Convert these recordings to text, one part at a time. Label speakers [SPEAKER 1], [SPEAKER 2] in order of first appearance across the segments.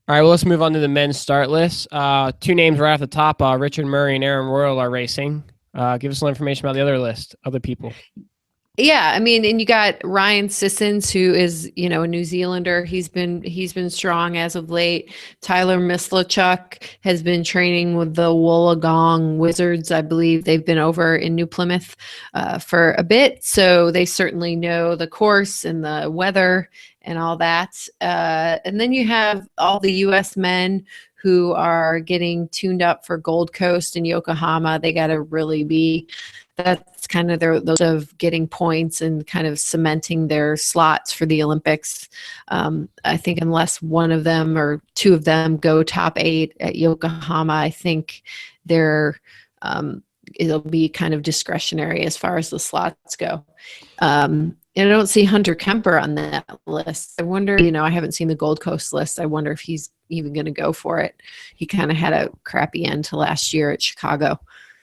[SPEAKER 1] All right, well, let's move on to the men's start list. Two names right off the top: Richard Murray and Aaron Royal are racing. Give us a little information about the other list, other people.
[SPEAKER 2] Yeah, I mean, and you got Ryan Sissons, who is, a New Zealander. He's been strong as of late. Tyler Mislachuk has been training with the Wollongong Wizards. I believe they've been over in New Plymouth for a bit, so they certainly know the course and the weather and all that. And then you have all the U.S. men who are getting tuned up for Gold Coast and Yokohama. They got to really be that's kind of their those of getting points and kind of cementing their slots for the Olympics. I think unless one of them or two of them go top 8 at Yokohama, I think they're it'll be kind of discretionary as far as the slots go. And I don't see Hunter Kemper on that list. I wonder, I haven't seen the Gold Coast list. I wonder if he's even going to go for it. He kind of had a crappy end to last year at Chicago.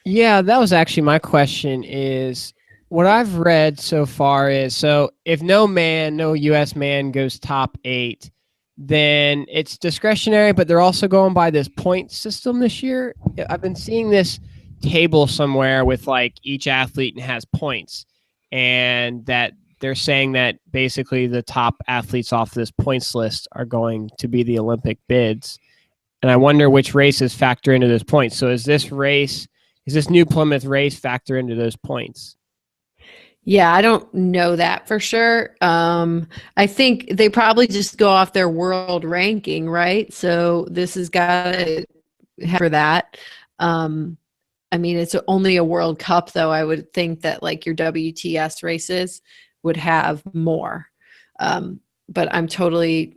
[SPEAKER 1] Yeah, that was actually my question. Is what I've read so far is so if no U.S. man goes top 8, then it's discretionary, but they're also going by this point system this year. I've been seeing this table somewhere with like each athlete and has points, and that they're saying that basically the top athletes off this points list are going to be the Olympic bids. And I wonder which races factor into those points. So is this New Plymouth race factor into those points?
[SPEAKER 2] Yeah, I don't know that for sure. I think they probably just go off their world ranking, right? So this has got to have for that. Um, I mean, it's only a World Cup, though. I would think that like your WTS races would have more. But I'm totally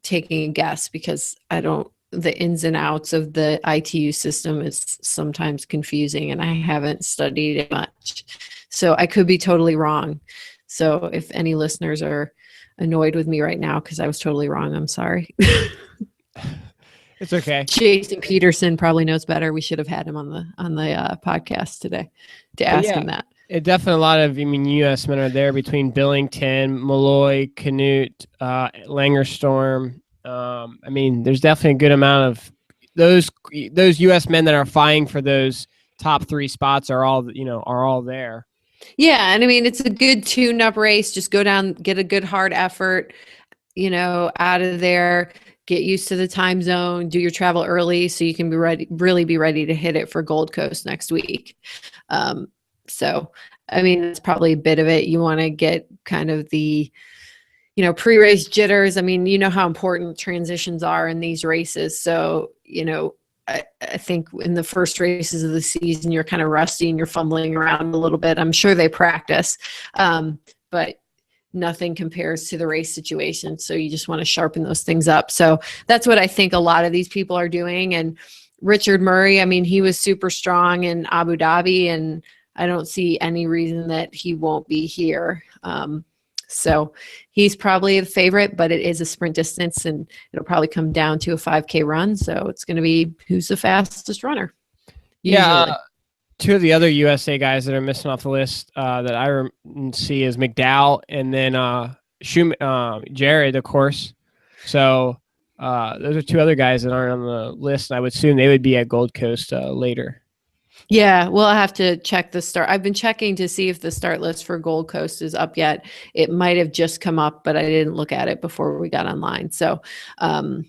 [SPEAKER 2] taking a guess because I don't, the ins and outs of the ITU system is sometimes confusing and I haven't studied it much. So I could be totally wrong. So if any listeners are annoyed with me right now because I was totally wrong, I'm sorry.
[SPEAKER 1] It's okay.
[SPEAKER 2] Jason Peterson probably knows better. We should have had him on the podcast today to
[SPEAKER 1] But
[SPEAKER 2] ask
[SPEAKER 1] yeah,
[SPEAKER 2] him that.
[SPEAKER 1] it definitely a lot of U.S. men are there between Billington, Malloy, Canute, Langerstorm. There's definitely a good amount of those U.S. men that are vying for those top 3 spots are all there.
[SPEAKER 2] Yeah, and I mean it's a good tune-up race. Just go down, get a good hard effort, out of there, get used to the time zone, do your travel early so you can really be ready to hit it for Gold Coast next week. So, I mean, that's probably a bit of it. You want to get kind of the, pre-race jitters. I mean, you know how important transitions are in these races. So, I think in the first races of the season, you're kind of rusty and you're fumbling around a little bit. I'm sure they practice, but nothing compares to the race situation. So you just want to sharpen those things up. So that's what I think a lot of these people are doing. And Richard Murray, I mean, he was super strong in Abu Dhabi, and I don't see any reason that he won't be here. So he's probably the favorite, but it is a sprint distance and it'll probably come down to a 5K run. So it's going to be who's the fastest runner,
[SPEAKER 1] Yeah,
[SPEAKER 2] usually.
[SPEAKER 1] two of the other USA guys that are missing off the list that I see is McDowell and then Jared, of course. So those are two other guys that aren't on the list. I would assume they would be at Gold Coast later.
[SPEAKER 2] Yeah, we'll have to check the start. I've been checking to see if the start list for Gold Coast is up yet. It might have just come up, but I didn't look at it before we got online. So, um,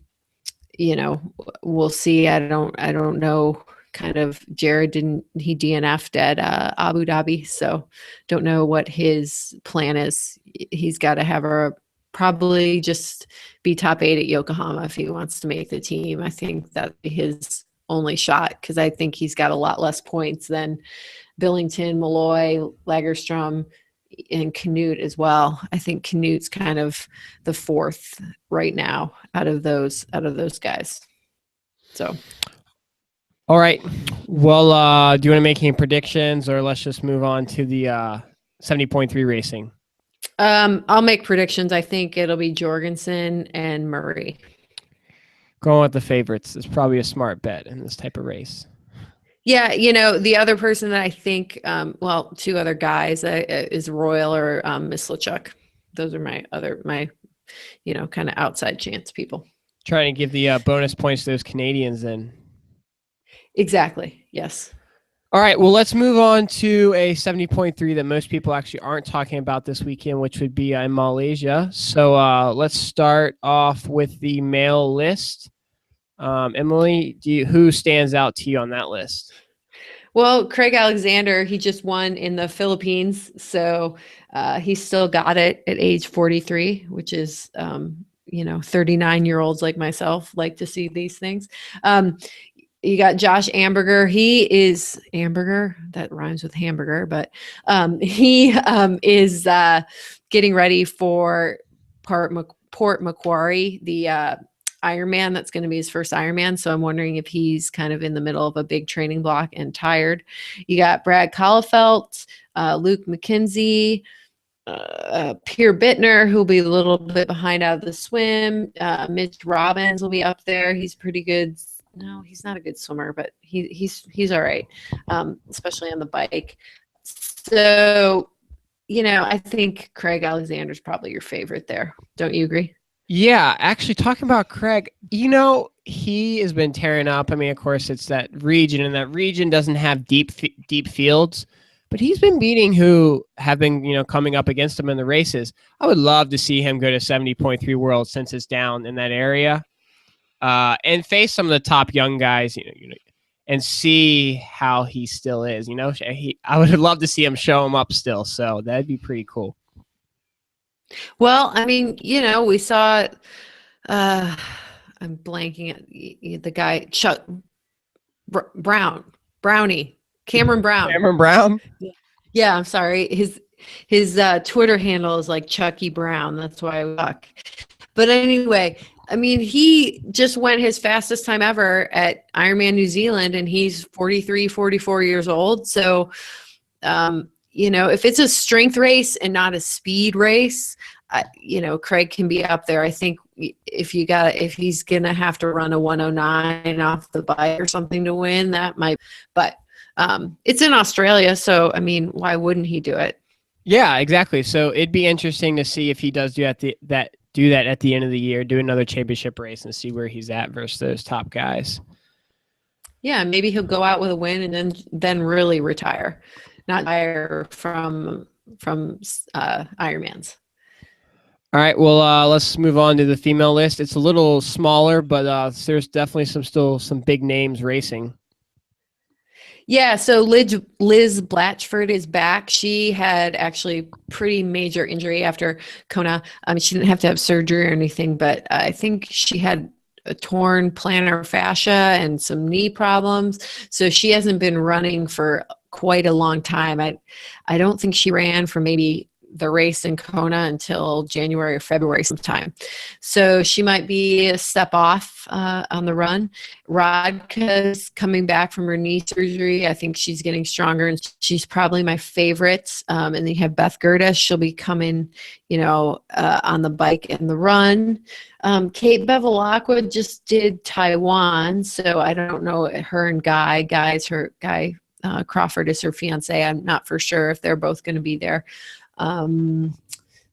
[SPEAKER 2] we'll see. I don't know. Kind of Jared didn't he DNF'd at Abu Dhabi, so don't know what his plan is. He's got to have a probably just be top 8 at Yokohama if he wants to make the team. I think that's his only shot because I think he's got a lot less points than Billington, Malloy, Lagerstrom, and Canute as well. I think Canute's kind of the fourth right now out of those guys. So
[SPEAKER 1] All right. Well, do you want to make any predictions or let's just move on to the 70.3 racing?
[SPEAKER 2] I'll make predictions. I think it'll be Jorgensen and Murray.
[SPEAKER 1] Going with the favorites is probably a smart bet in this type of race.
[SPEAKER 2] Yeah, the other person that I think, two other guys is Royal or Miss LeChuck. Those are my kind of outside chance people.
[SPEAKER 1] Trying to give the bonus points to those Canadians then.
[SPEAKER 2] Exactly. Yes.
[SPEAKER 1] All right, well, let's move on to a 70.3 that most people actually aren't talking about this weekend, which would be in Malaysia. So let's start off with the male list. Emily, who stands out to you on that list?
[SPEAKER 2] Well, Craig Alexander, he just won in the Philippines. So he's still got it at age 43, which is, 39-year-olds like myself like to see these things. You got Josh Amberger. He is Amberger. That rhymes with hamburger, but he is getting ready for Port Macquarie, the Ironman. That's going to be his first Ironman. So I'm wondering if he's kind of in the middle of a big training block and tired. You got Brad Collefelt, Luke McKenzie, Pierre Bittner, who'll be a little bit behind out of the swim. Mitch Robbins will be up there. He's pretty good. No, he's not a good swimmer, but he's all right, especially on the bike. So, I think Craig Alexander's probably your favorite there. Don't you agree?
[SPEAKER 1] Yeah, actually, talking about Craig, he has been tearing up. I mean, of course, it's that region, and that region doesn't have deep fields, but he's been beating who have been, coming up against him in the races. I would love to see him go to 70.3 World since it's down in that area, and face some of the top young guys, and see how he still is. I would love to see him show him up still, so that'd be pretty cool.
[SPEAKER 2] Well, I mean, we saw, I'm blanking at the guy, Chuck Cameron Brown.
[SPEAKER 1] Cameron Brown?
[SPEAKER 2] Yeah, I'm sorry. His Twitter handle is like Chucky Brown. That's why I talk. But anyway, I mean, he just went his fastest time ever at Ironman New Zealand, and he's 43, 44 years old. So, if it's a strength race and not a speed race, Craig can be up there. I think if he's going to have to run a 109 off the bike or something to win, that might, but it's in Australia. So, I mean, why wouldn't he do it?
[SPEAKER 1] Yeah, exactly. So it'd be interesting to see if he does do that at the end of the year, do another championship race and see where he's at versus those top guys.
[SPEAKER 2] Yeah, maybe he'll go out with a win and then really retire, not retire from Ironmans.
[SPEAKER 1] All right, well, let's move on to the female list. It's a little smaller, but there's definitely still some big names racing.
[SPEAKER 2] Yeah, so Liz Blatchford is back. She had actually pretty major injury after Kona. She didn't have to have surgery or anything, but I think she had a torn plantar fascia and some knee problems. So she hasn't been running for quite a long time. I don't think she ran for maybe the race in Kona until January or February sometime. So she might be a step off on the run. Radka's coming back from her knee surgery. I think she's getting stronger, and she's probably my favorite. And then you have Beth Gerdes. She'll be coming, on the bike and the run. Kate Bevilacqua just did Taiwan, so I don't know her and Guy Crawford is her fiance. I'm not for sure if they're both going to be there.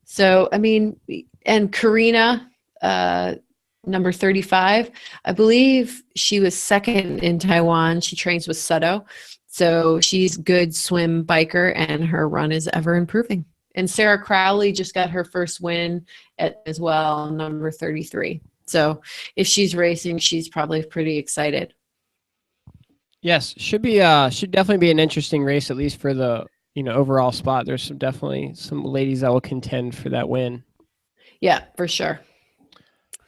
[SPEAKER 2] So, I mean, and Karina, number 35, I believe she was second in Taiwan. She trains with Sutto. So she's good swim biker, and her run is ever improving. And Sarah Crowley just got her first win as well, number 33. So if she's racing, she's probably pretty excited.
[SPEAKER 1] Yes, should definitely be an interesting race, at least for the overall spot. There's definitely some ladies that will contend for that win.
[SPEAKER 2] Yeah, for sure.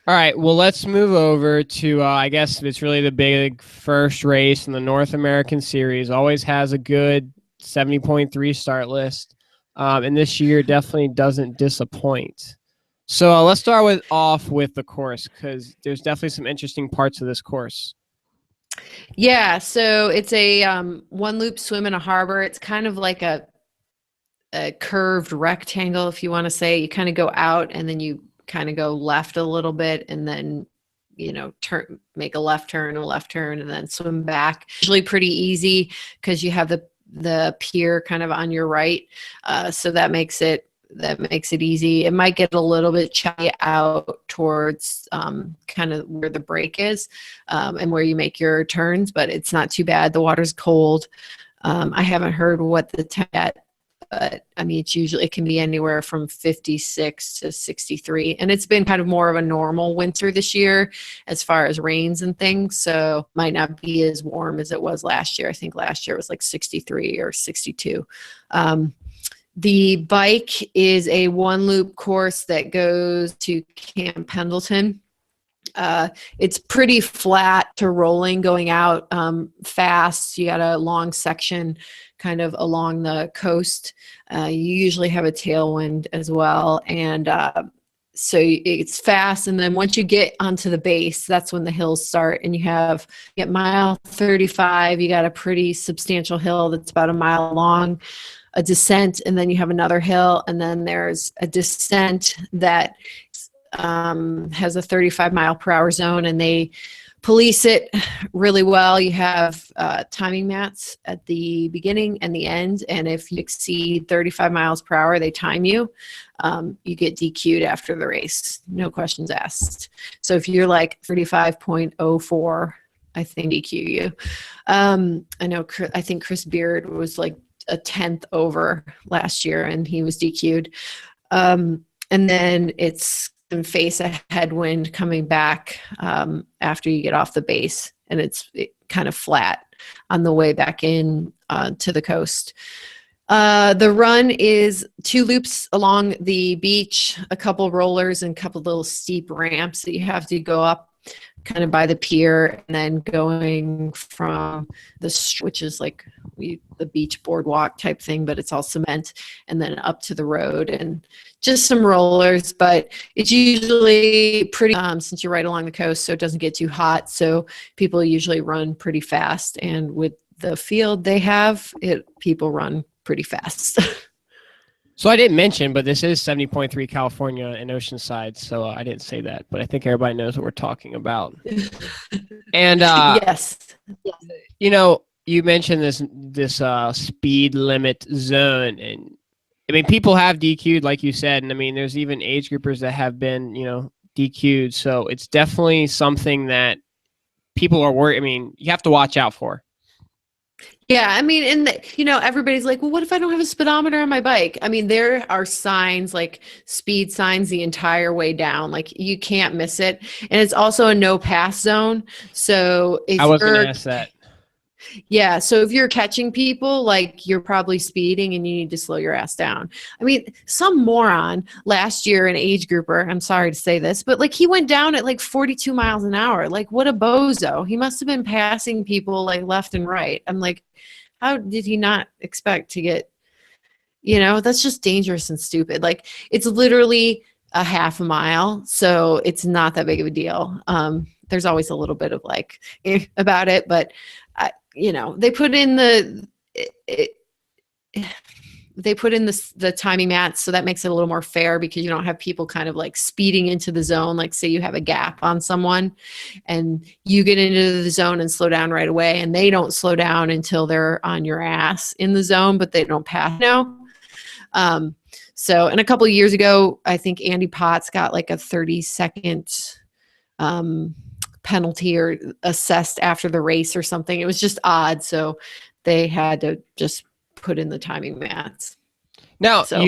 [SPEAKER 1] All right, well, let's move over to, I guess it's really the big first race in the North American Series. Always has a good 70.3 start list, and this year definitely doesn't disappoint. So let's start off with the course, because there's definitely some interesting parts of this course.
[SPEAKER 2] Yeah, so it's a one loop swim in a harbor. It's kind of like a curved rectangle, if you want to say. You kind of go out and then you kind of go left a little bit, and then make a left turn, and then swim back. Usually pretty easy because you have the pier kind of on your right, so that makes it that makes it easy. It might get a little bit choppy out towards kind of where the break is and where you make your turns, but it's not too bad. The water's cold. I haven't heard what the temp yet, but I mean, it can be anywhere from 56 to 63. And it's been kind of more of a normal winter this year as far as rains and things. So might not be as warm as it was last year. I think last year it was like 63 or 62. The bike is a one loop course that goes to Camp Pendleton. It's pretty flat to rolling going out fast. You got a long section kind of along the coast. You usually have a tailwind as well. And so it's fast. And then once you get onto the base, that's when the hills start. And you get mile 35. You got a pretty substantial hill that's about a mile long, a descent, and then you have another hill. And then there's a descent that has a 35-mile-per-hour zone, and they police it really well. You have timing mats at the beginning and the end, and if you exceed 35 miles per hour, they time you. You get DQ'd after the race, no questions asked. So if you're like 35.04, I think DQ you. I think Chris Beard was like a 10th over last year, and he was DQ'd. And then it's face a headwind coming back after you get off the base, and it's kind of flat on the way back in to the coast. The run is 2 loops along the beach, a couple rollers, and a couple little steep ramps that you have to go up kind of by the pier, and then going from which is like the beach boardwalk type thing, but it's all cement, and then up to the road, and just some rollers. But it's usually pretty since you're right along the coast, so it doesn't get too hot, so people usually run pretty fast. And with the field they have, people run pretty fast.
[SPEAKER 1] So I didn't mention, but this is 70.3 California in Oceanside, so I didn't say that, but I think everybody knows what we're talking about. And
[SPEAKER 2] yes,
[SPEAKER 1] you know, you mentioned this speed limit zone, and I mean, people have DQ'd, like you said, and I mean, there's even age groupers that have been, DQ'd. So it's definitely something that people are worried. I mean, you have to watch out for.
[SPEAKER 2] Yeah, I mean, and everybody's like, well, what if I don't have a speedometer on my bike? I mean, there are signs, like speed signs the entire way down. Like, you can't miss it. And it's also a no pass zone. So if
[SPEAKER 1] I was going to ask that.
[SPEAKER 2] Yeah, so if you're catching people, like, you're probably speeding and you need to slow your ass down. I mean, some moron last year, an age grouper, I'm sorry to say this, but like, he went down at like 42 miles an hour. Like, what a bozo. He must have been passing people like left and right. I'm like, how did he not expect to get, that's just dangerous and stupid. Like, it's literally a half a mile, so it's not that big of a deal. There's always a little bit of like about it, but they put in the timing mats, so that makes it a little more fair, because you don't have people kind of like speeding into the zone. Like, say you have a gap on someone and you get into the zone and slow down right away, and they don't slow down until they're on your ass in the zone, but they don't pass. So, and a couple of years ago, I think Andy Potts got like a 30-second penalty or assessed after the race or something. It was just odd, so they had to just put in the timing mats.
[SPEAKER 1] Now, so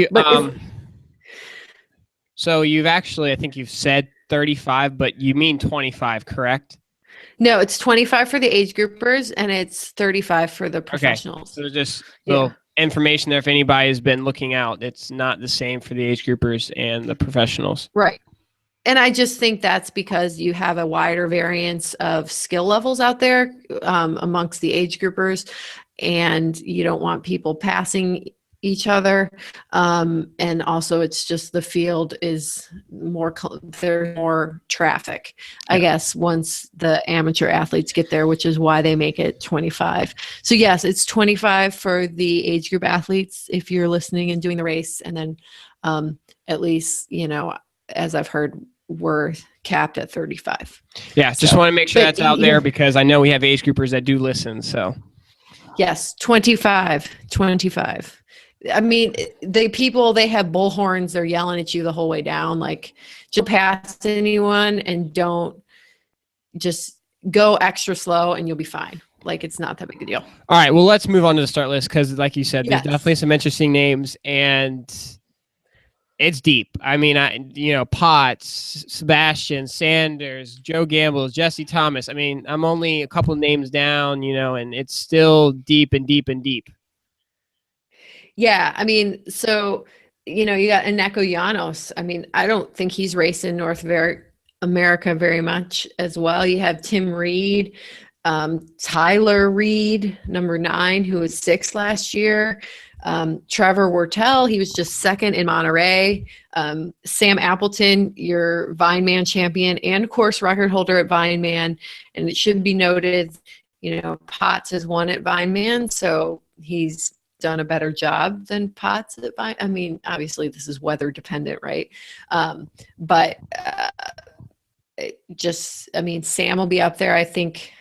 [SPEAKER 1] you've actually, I think you've said 35, but you mean 25, correct?
[SPEAKER 2] No, it's 25 for the age groupers and it's 35 for the professionals.
[SPEAKER 1] Okay. So just little information there if anybody has been looking out. It's not the same for the age groupers and the professionals.
[SPEAKER 2] Right. And I just think that's because you have a wider variance of skill levels out there amongst the age groupers, and you don't want people passing each other. And also, it's just the field is there's more traffic, I guess, once the amateur athletes get there, which is why they make it 25. So yes, it's 25 for the age group athletes if you're listening and doing the race. And then at least, as I've heard, we're capped at 35.
[SPEAKER 1] Yeah, just want to make sure that's out there, because I know we have age groupers that do listen. So
[SPEAKER 2] yes, 25. I mean, they have bullhorns. They're yelling at you the whole way down. Like, just pass anyone and don't, just go extra slow and you'll be fine. Like, it's not that big a deal.
[SPEAKER 1] All right, well, let's move on to the start list because, like you said, there's definitely
[SPEAKER 2] Yes.
[SPEAKER 1] some interesting names, and it's deep. I mean, Potts, Sebastian, Sanders, Joe Gamble, Jesse Thomas. I mean, I'm only a couple names down, and it's still deep and deep and deep.
[SPEAKER 2] Yeah, I mean, so you got Eneko Llanos. I mean, I don't think he's racing America very much as well. You have Tim Reed, Tyler Reed, number 9, who was 6th last year. Trevor Wortell, he was just 2nd in Monterey. Sam Appleton, your Vineman champion and course record holder at Vineman. And it should be noted, Potts has won at Vineman, so he's done a better job than Potts at Vine. I mean, obviously this is weather dependent, right? But Sam will be up there. I think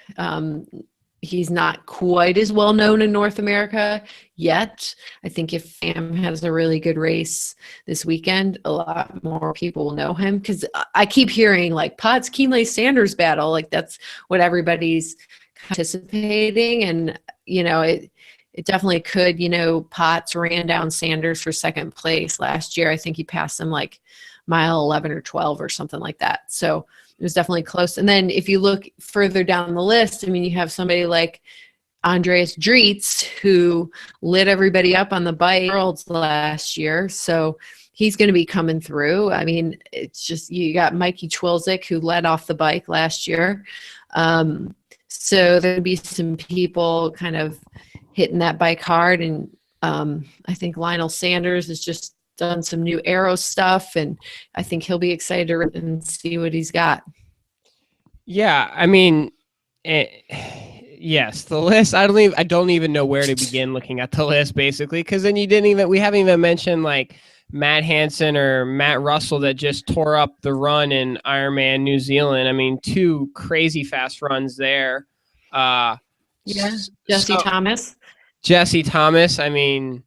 [SPEAKER 2] he's not quite as well known in North America yet. I think if Sam has a really good race this weekend, a lot more people will know him, because I keep hearing like Potts, Keenley, Sanders battle. Like, that's what everybody's anticipating. And, it definitely could. Potts ran down Sanders for 2nd place last year. I think he passed him like mile 11 or 12 or something like that. So it was definitely close. And then if you look further down the list, I mean, you have somebody like Andreas Dritz, who lit everybody up on the bike worlds last year. So he's going to be coming through. I mean, it's just, you got Mikey Twilzik, who led off the bike last year. So there'll be some people kind of hitting that bike hard. And I think Lionel Sanders has just done some new aero stuff, and I think he'll be excited to rip and see what he's got.
[SPEAKER 1] Yeah, I mean, yes, the list. I don't even know where to begin looking at the list, basically, because then we haven't even mentioned like Matt Hansen or Matt Russell that just tore up the run in Ironman New Zealand. I mean, 2 crazy fast runs there.
[SPEAKER 2] Jesse Thomas.
[SPEAKER 1] Jesse Thomas. I mean,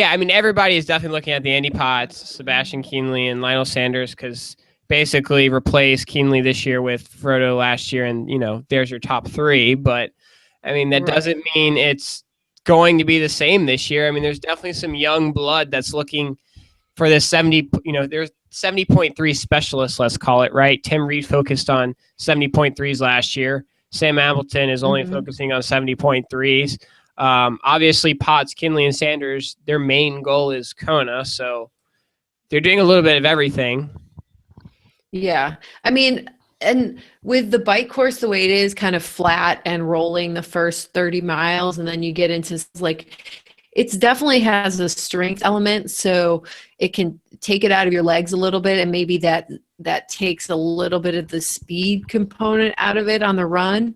[SPEAKER 1] I mean, everybody is definitely looking at the Andy Potts, Sebastian Keenley, and Lionel Sanders, because basically replaced Keenley this year with Frodo last year, and there's your top 3. But I mean, that doesn't mean it's going to be the same this year. I mean, there's definitely some young blood that's looking for this 70. There's 70.3 specialists, let's call it, right? Tim Reed focused on 70.3s last year. Sam Appleton is only focusing on 70.3s. Obviously, Potts, Keenley, and Sanders, their main goal is Kona, so they're doing a little bit of everything.
[SPEAKER 2] Yeah. I mean, and with the bike course the way it is, kind of flat and rolling the first 30 miles, and then you get into like, it's definitely has a strength element, so it can take it out of your legs a little bit, and maybe that takes a little bit of the speed component out of it on the run,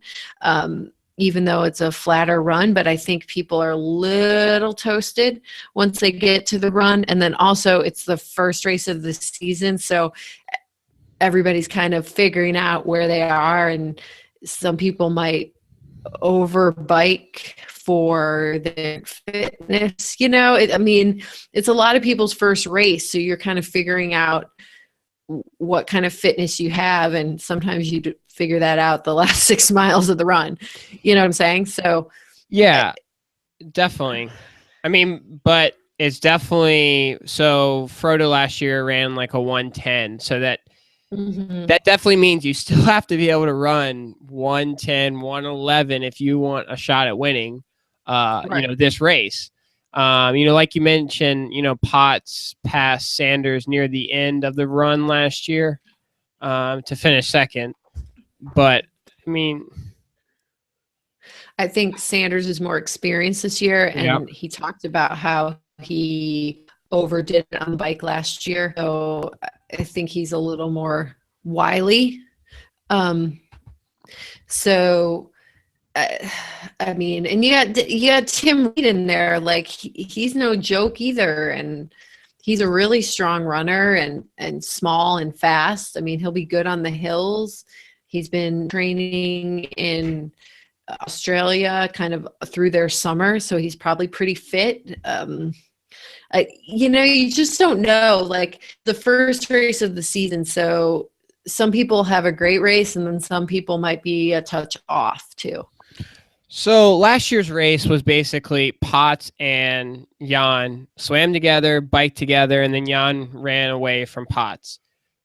[SPEAKER 2] even though it's a flatter run. But I think people are a little toasted once they get to the run. And then also it's the first race of the season, so everybody's kind of figuring out where they are, and some people might over bike for their fitness. I mean, it's a lot of people's first race, so you're kind of figuring out what kind of fitness you have, and sometimes you figure that out the last 6 miles of the run. You know what I'm saying? So
[SPEAKER 1] yeah, definitely. I mean, but it's definitely, so Frodo last year ran like a 110, so that definitely means you still have to be able to run 110, 111 if you want a shot at winning, this race. Like you mentioned, Potts passed Sanders near the end of the run last year to finish 2nd. But, I mean,
[SPEAKER 2] I think Sanders is more experienced this year, and he talked about how he overdid it on the bike last year. So I think he's a little more wily. So I mean, and you got Tim Reed in there. Like, he's no joke either, and he's a really strong runner and small and fast. I mean, he'll be good on the hills. He's been training in Australia kind of through their summer, so he's probably pretty fit. You just don't know, like the first race of the season. So some people have a great race, and then some people might be a touch off too.
[SPEAKER 1] So last year's race was basically Potts and Jan swam together, biked together, and then Jan ran away from Potts.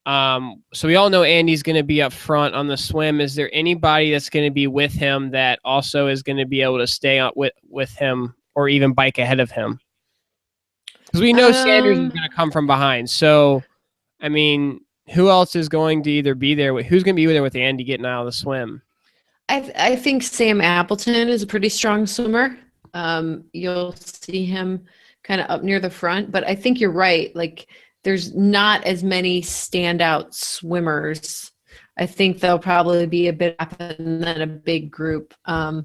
[SPEAKER 1] So we all know Andy's going to be up front on the swim. Is there anybody that's going to be with him that also is going to be able to stay on with him or even bike ahead of him? Because we know Sanders is going to come from behind. So, I mean, who else is going to either be there? Who's going to be there with Andy getting out of the swim?
[SPEAKER 2] I think Sam Appleton is a pretty strong swimmer. You'll see him kind of up near the front, but I think you're right. Like there's not as many standout swimmers. I think there'll probably be a bit and then a big group. I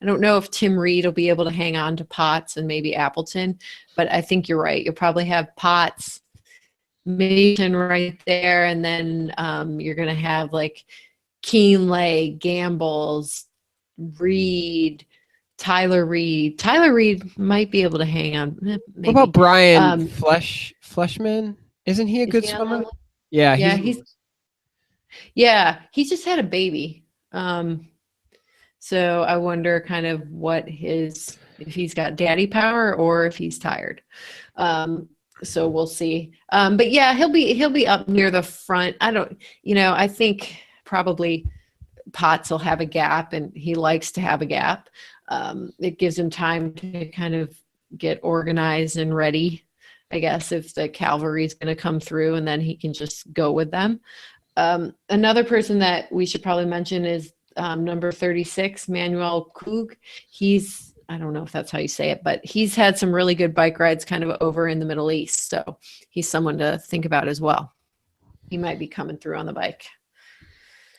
[SPEAKER 2] don't know if Tim Reed will be able to hang on to Potts and maybe Appleton, but I think you're right. You'll probably have Potts, Mason right there, and then you're going to have like Keenley, Gambles, Reed, Tyler Reed. Tyler Reed might be able to hang on. Maybe.
[SPEAKER 1] What about Brian Fleshman? Isn't he a good swimmer? Yeah,
[SPEAKER 2] he just had a baby. So I wonder kind of if he's got daddy power or if he's tired. So we'll see. But yeah, he'll be up near the front. I think probably Potts will have a gap, and he likes to have a gap. It gives him time to kind of get organized and ready, I guess, if the cavalry is going to come through, and then he can just go with them. Another person that we should probably mention is number 36, Manuel Kug. I don't know if that's how you say it, but he's had some really good bike rides kind of over in the Middle East. So he's someone to think about as well. He might be coming through on the bike.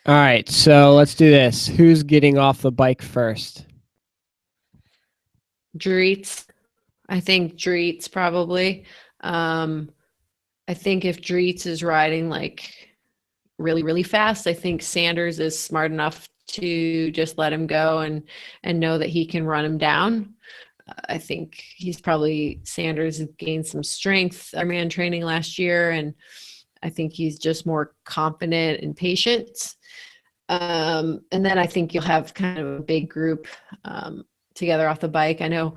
[SPEAKER 1] All right, so let's do this. Who's getting off the bike first?
[SPEAKER 2] Dreets. I think Dreets probably. I think if Dreets is riding like really, really fast, I think Sanders is smart enough to just let him go and know that he can run him down. I think Sanders has gained some strength, Ironman training last year, and I think he's just more confident and patient. And then I think you'll have kind of a big group together off the bike. I know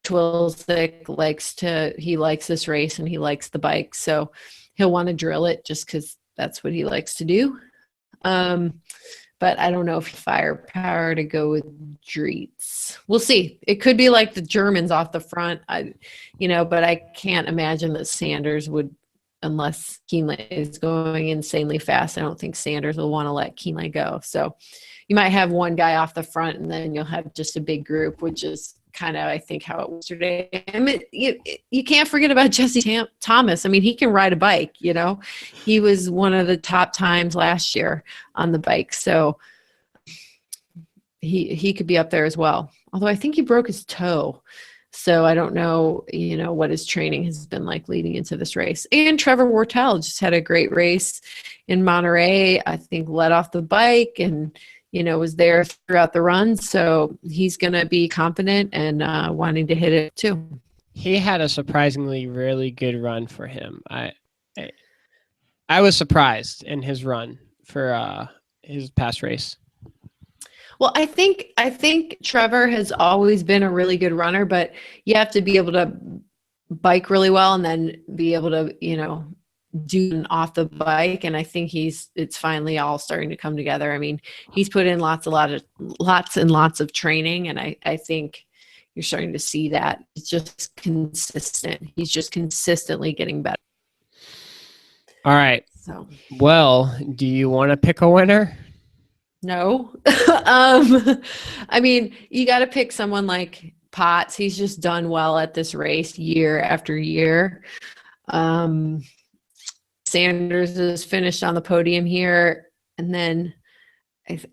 [SPEAKER 2] Twilzik likes this race and he likes the bike, so he'll want to drill it just because that's what he likes to do. But I don't know if firepower to go with Dreets. We'll see. It could be like the Germans off the front, but I can't imagine that Sanders would, unless Keenley is going insanely fast. I don't think Sanders will want to let Keenley go. So you might have one guy off the front, and then you'll have just a big group, which is kind of, I think, how it was today. I mean, you can't forget about Jesse Thomas. I mean, he can ride a bike, He was one of the top times last year on the bike. So he could be up there as well. Although I think he broke his toe. So I don't know, what his training has been like leading into this race. And Trevor Wortel just had a great race in Monterey. I think led off the bike and, was there throughout the run. So he's going to be confident and wanting to hit it too.
[SPEAKER 1] He had a surprisingly really good run for him. I was surprised in his run for his past race.
[SPEAKER 2] Well, I think Trevor has always been a really good runner, but you have to be able to bike really well and then be able to, do off the bike. And I think it's finally all starting to come together. I mean, he's put in lots and lots of training. And I think you're starting to see that it's just consistent. He's just consistently getting better.
[SPEAKER 1] All right.
[SPEAKER 2] So,
[SPEAKER 1] well, do you want to pick a winner?
[SPEAKER 2] No. I mean, you got to pick someone like Potts. He's just done well at this race year after year. Sanders is finished on the podium here. And then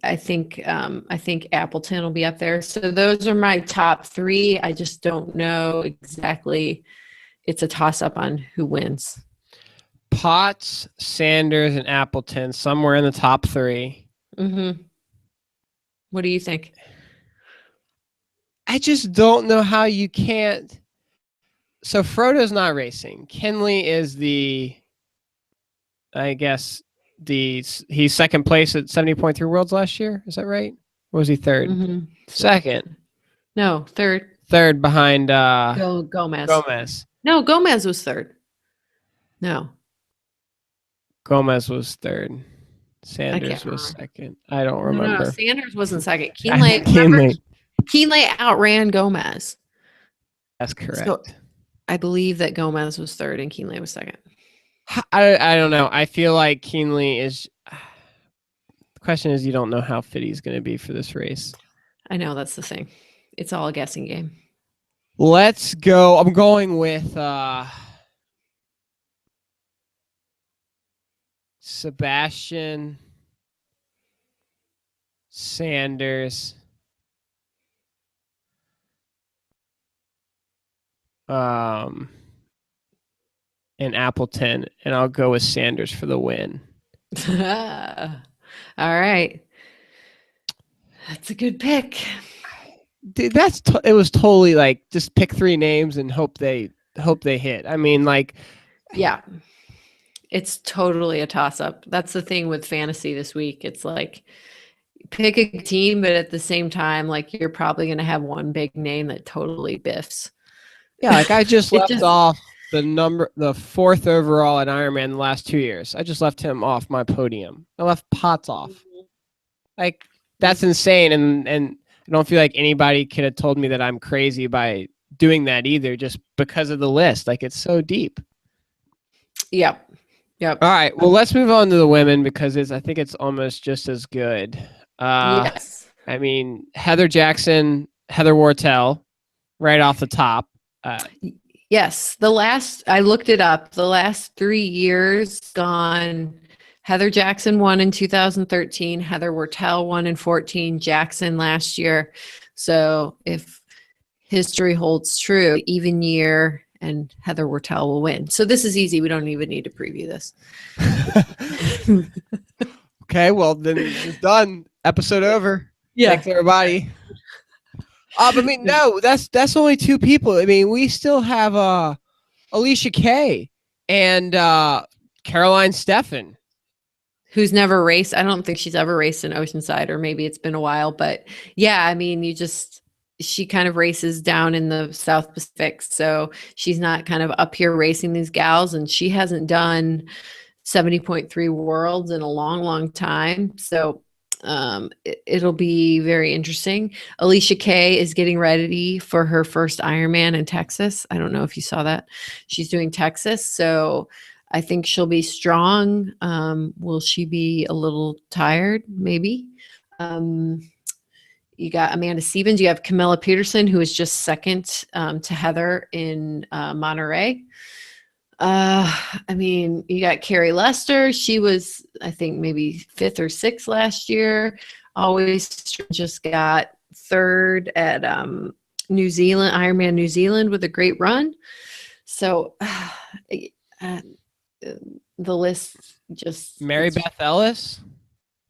[SPEAKER 2] I think Appleton will be up there. So those are my top three. I just don't know exactly. It's a toss up on who wins.
[SPEAKER 1] Potts, Sanders, and Appleton, somewhere in the top three.
[SPEAKER 2] Mm-hmm. What do you think?
[SPEAKER 1] I just don't know how you can't. So Frodo's not racing. Kinley is I guess he's second place at 70.3 Worlds last year. Is that right? Or was he third?
[SPEAKER 2] Mm-hmm.
[SPEAKER 1] Second.
[SPEAKER 2] No, third.
[SPEAKER 1] Third behind
[SPEAKER 2] Gomez.
[SPEAKER 1] Gomez.
[SPEAKER 2] No, Gomez was third. No.
[SPEAKER 1] Gomez was third. Sanders was
[SPEAKER 2] remember.
[SPEAKER 1] second. I don't
[SPEAKER 2] No,
[SPEAKER 1] remember.
[SPEAKER 2] Sanders wasn't second.
[SPEAKER 1] Kinley.
[SPEAKER 2] Keenley outran Gomez.
[SPEAKER 1] That's correct.
[SPEAKER 2] So I believe that Gomez was third and Keenley was second.
[SPEAKER 1] I don't know. I feel like Keenley is. The question is, you don't know how fit he's going to be for this race.
[SPEAKER 2] I know, that's the thing. It's all a guessing game.
[SPEAKER 1] Let's go. I'm going with Sebastian Sanders. And Appleton, and I'll go with Sanders for the win.
[SPEAKER 2] All right. That's a good pick.
[SPEAKER 1] Dude, it was totally like just pick three names and hope they hit. I mean, like,
[SPEAKER 2] yeah, it's totally a toss up. That's the thing with fantasy this week. It's like pick a team, but at the same time, like you're probably going to have one big name that totally biffs.
[SPEAKER 1] Yeah, like I just left off the fourth overall at Ironman the last 2 years. I just left him off my podium. I left Potts off. Like, that's insane. And I don't feel like anybody could have told me that I'm crazy by doing that either, just because of the list. Like, it's so deep.
[SPEAKER 2] Yep.
[SPEAKER 1] All right. Well, let's move on to the women because I think it's almost just as good.
[SPEAKER 2] Yes.
[SPEAKER 1] I mean, Heather Jackson, Heather Wortell, right off the top.
[SPEAKER 2] Yes. I looked it up. The last 3 years gone, Heather Jackson won in 2013, Heather Wortell won in 14, Jackson last year. So if history holds true, even year, and Heather Wortell will win. So this is easy. We don't even need to preview this.
[SPEAKER 1] Okay, well, then it's done. Episode over.
[SPEAKER 2] Yeah.
[SPEAKER 1] Thanks, everybody. I mean, no, that's only two people. I mean, we still have Alicia Kay and Caroline Steffen,
[SPEAKER 2] who's never raced. I don't think she's ever raced in Oceanside, or maybe it's been a while. But yeah, I mean, she kind of races down in the South Pacific, so she's not kind of up here racing these gals, and she hasn't done 70.3 Worlds in a long time. So it'll be very interesting. Alicia Kay is getting ready for her first Ironman in Texas. I don't know if you saw that. She's doing Texas. So I think she'll be strong. Will she be a little tired? Maybe. You got Amanda Stevens. You have Camilla Peterson, who is just second to Heather in Monterey. I mean, you got Carrie Lester. She was, I think, maybe fifth or sixth last year. Always just got third at New Zealand, Ironman New Zealand, with a great run. So the list just...
[SPEAKER 1] Mary Beth Ellis.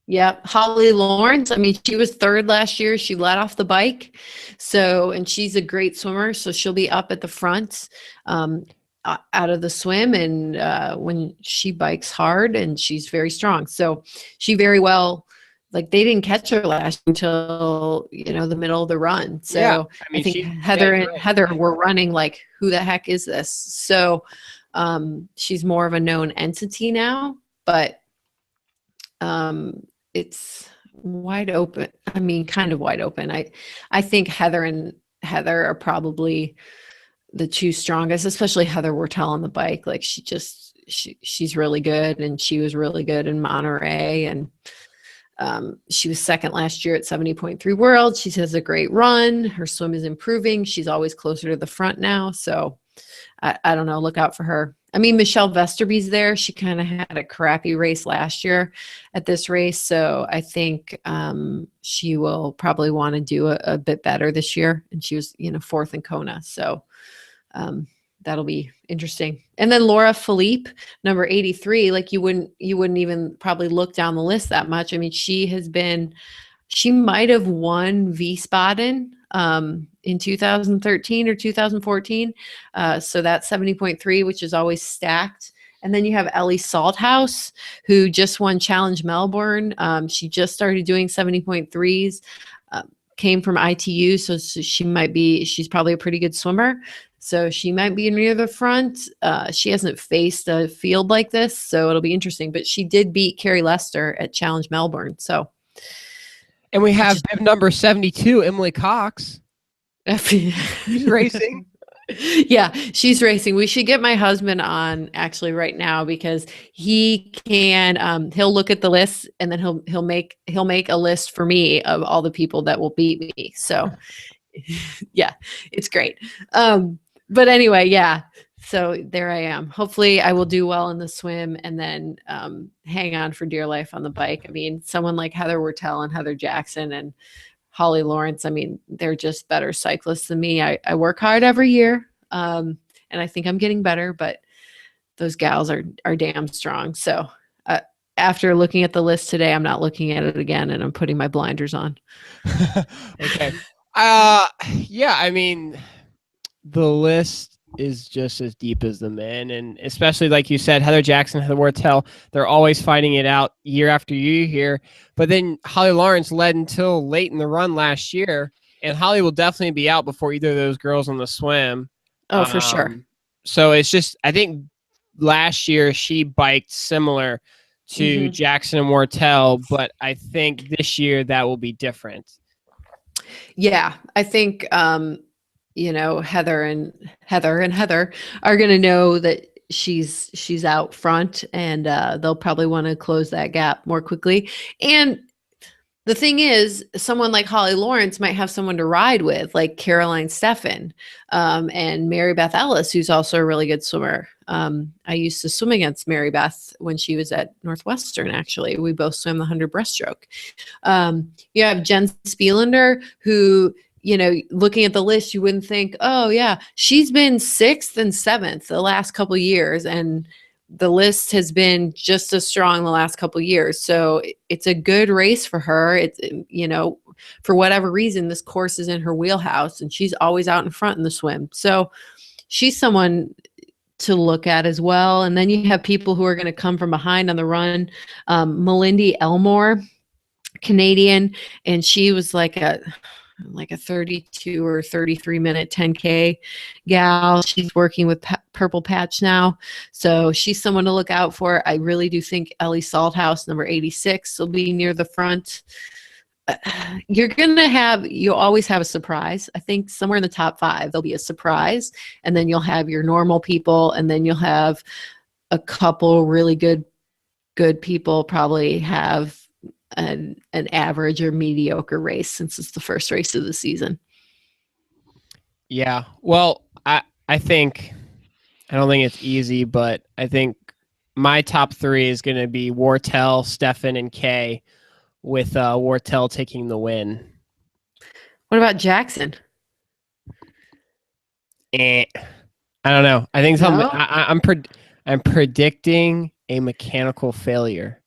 [SPEAKER 2] Yep. Holly Lawrence. I mean, she was third last year. She led off the bike. So, and she's a great swimmer. So she'll be up at the front out of the swim. And when she bikes hard, and she's very strong. So she very well, like, they didn't catch her last until, the middle of the run. So yeah, I think Heather were running like, who the heck is this? So she's more of a known entity now, but it's wide open. I mean, kind of wide open. I think Heather are probably the two strongest, especially Heather Wortell on the bike. Like, she's really good, and she was really good in Monterey, and she was second last year at 70.3 World. She has a great run. Her swim is improving. She's always closer to the front now. So I don't know, look out for her. I mean, Michelle Vesterby's there. She kind of had a crappy race last year at this race. So I think she will probably want to do a bit better this year. And she was, fourth in Kona. So that'll be interesting. And then Laura Philippe, number 83, like you wouldn't even probably look down the list that much. I mean, she might have won Wiesbaden in 2013 or 2014. So that's 70.3, which is always stacked. And then you have Ellie Salthouse, who just won Challenge Melbourne. She just started doing 70.3s, came from ITU. So she's probably a pretty good swimmer. So she might be near the front. She hasn't faced a field like this, so it'll be interesting. But she did beat Carrie Lester at Challenge Melbourne. So,
[SPEAKER 1] And we have bib number 72, Emily Cox. She's racing.
[SPEAKER 2] Yeah, she's racing. We should get my husband on actually right now, because he can he'll look at the list, and then he'll make a list for me of all the people that will beat me. So yeah, it's great. But anyway, yeah. So there I am. Hopefully I will do well in the swim, and then hang on for dear life on the bike. I mean, someone like Heather Wertel and Heather Jackson and Holly Lawrence, I mean, they're just better cyclists than me. I work hard every year, and I think I'm getting better, but those gals are damn strong. So after looking at the list today, I'm not looking at it again, and I'm putting my blinders on.
[SPEAKER 1] Okay. Yeah, I mean, the list is just as deep as the men, and especially like you said, Heather Jackson, Heather Wortel, they're always fighting it out year after year here. But then Holly Lawrence led until late in the run last year, and Holly will definitely be out before either of those girls on the swim.
[SPEAKER 2] Oh, for sure.
[SPEAKER 1] So it's just, I think last year she biked similar to Jackson and Wortel, but I think this year that will be different.
[SPEAKER 2] Yeah, I think Heather and Heather are going to know that she's out front, and they'll probably want to close that gap more quickly. And the thing is, someone like Holly Lawrence might have someone to ride with, like Caroline Steffen, and Mary Beth Ellis, who's also a really good swimmer. I used to swim against Mary Beth when she was at Northwestern, actually. We both swam the 100 breaststroke. You have Jen Spielander, who, looking at the list, you wouldn't think, oh, yeah, she's been 6th and 7th the last couple of years, and the list has been just as strong the last couple of years. So it's a good race for her. It's, for whatever reason, this course is in her wheelhouse, and she's always out in front in the swim. So she's someone to look at as well. And then you have people who are going to come from behind on the run. Melindy Elmore, Canadian, and she was like a 32 or 33 minute 10K gal. She's working with Purple Patch now. So she's someone to look out for. I really do think Ellie Salthouse, number 86, will be near the front. You'll always have a surprise. I think somewhere in the top 5, there'll be a surprise, and then you'll have your normal people, and then you'll have a couple really good people probably have an average or mediocre race, since it's the first race of the season.
[SPEAKER 1] Yeah. Well, I don't think it's easy, but I think my top 3 is going to be Wortel, Steffen, and Kay, with Wortel taking the win.
[SPEAKER 2] What about Jackson?
[SPEAKER 1] I don't know. I think something. No? I'm predicting a mechanical failure.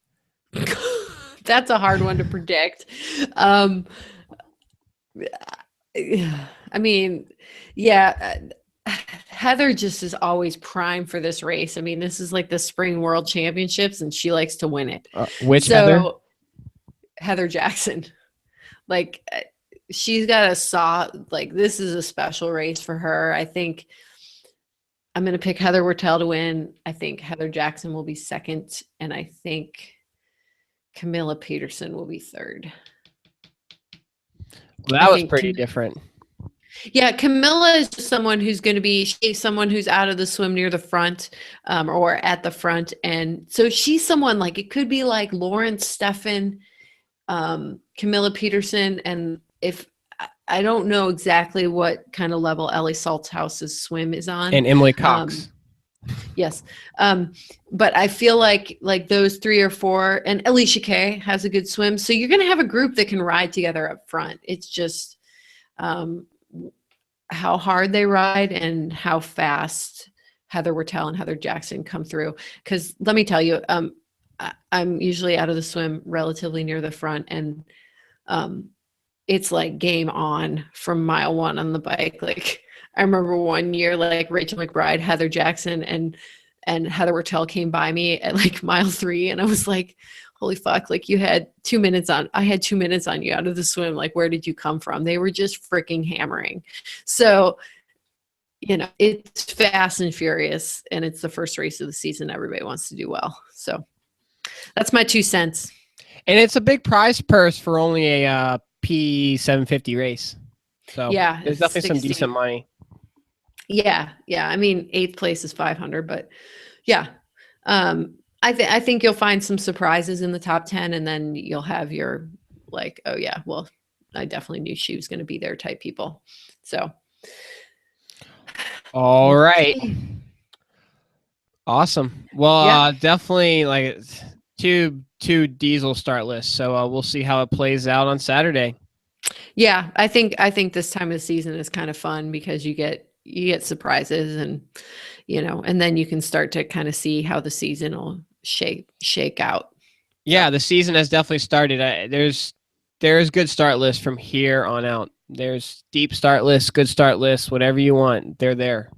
[SPEAKER 2] That's a hard one to predict. I mean, yeah, Heather just is always prime for this race. I mean, this is like the spring world championships, and she likes to win it.
[SPEAKER 1] Which Heather?
[SPEAKER 2] Heather Jackson. Like, she's got this is a special race for her. I think I'm going to pick Heather Wertel to win. I think Heather Jackson will be second, and I think Camilla Peterson will be third.
[SPEAKER 1] Well, that was pretty different.
[SPEAKER 2] Yeah, Camilla is someone who's going to be someone who's out of the swim near the front, or at the front. And so she's someone like, it could be like Lawrence Steffen, Camilla Peterson. And if I don't know exactly what kind of level Ellie Salthouse's swim is on.
[SPEAKER 1] And Emily Cox.
[SPEAKER 2] Yes. But I feel like those 3 or 4, and Alicia Kay has a good swim. So you're going to have a group that can ride together up front. It's just how hard they ride and how fast Heather Wertel and Heather Jackson come through. Because let me tell you, I'm usually out of the swim relatively near the front, and it's like game on from mile one on the bike. Like I remember one year, like Rachel McBride, Heather Jackson, and Heather Wertel came by me at like mile 3, and I was like, holy fuck, like you had 2 minutes on, I had 2 minutes on you out of the swim. Like, where did you come from? They were just freaking hammering. So, it's fast and furious, and it's the first race of the season. Everybody wants to do well. So that's my 2 cents.
[SPEAKER 1] And it's a big prize purse for only a P750 race. So
[SPEAKER 2] Yeah,
[SPEAKER 1] there's
[SPEAKER 2] it's
[SPEAKER 1] definitely some
[SPEAKER 2] 60.
[SPEAKER 1] decent money.
[SPEAKER 2] Yeah. I mean, 8th place is 500, but yeah. I think you'll find some surprises in the top 10, and then you'll have your like, oh yeah, well, I definitely knew she was going to be there type people. So,
[SPEAKER 1] All
[SPEAKER 2] we'll
[SPEAKER 1] right.
[SPEAKER 2] see.
[SPEAKER 1] Awesome. Well,
[SPEAKER 2] Yeah.
[SPEAKER 1] definitely like two diesel start lists. So we'll see how it plays out on Saturday.
[SPEAKER 2] Yeah, I think this time of the season is kind of fun because you get surprises, and then you can start to kind of see how the season will shake out.
[SPEAKER 1] Yeah,
[SPEAKER 2] So,
[SPEAKER 1] the season has definitely started. There's good start lists from here on out. There's deep start lists, good start lists, whatever you want. They're there.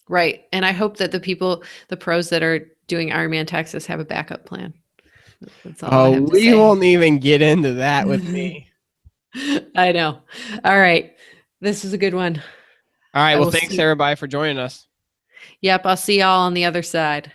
[SPEAKER 2] right. And I hope that the pros that are doing Ironman Texas have a backup plan. That's all I
[SPEAKER 1] Oh,
[SPEAKER 2] have to
[SPEAKER 1] we
[SPEAKER 2] say.
[SPEAKER 1] won't even get into that with me.
[SPEAKER 2] I know. All right. This is a good one.
[SPEAKER 1] All right.
[SPEAKER 2] I
[SPEAKER 1] Well,
[SPEAKER 2] will
[SPEAKER 1] thanks
[SPEAKER 2] see.
[SPEAKER 1] everybody for joining us.
[SPEAKER 2] Yep. I'll see y'all on the other side.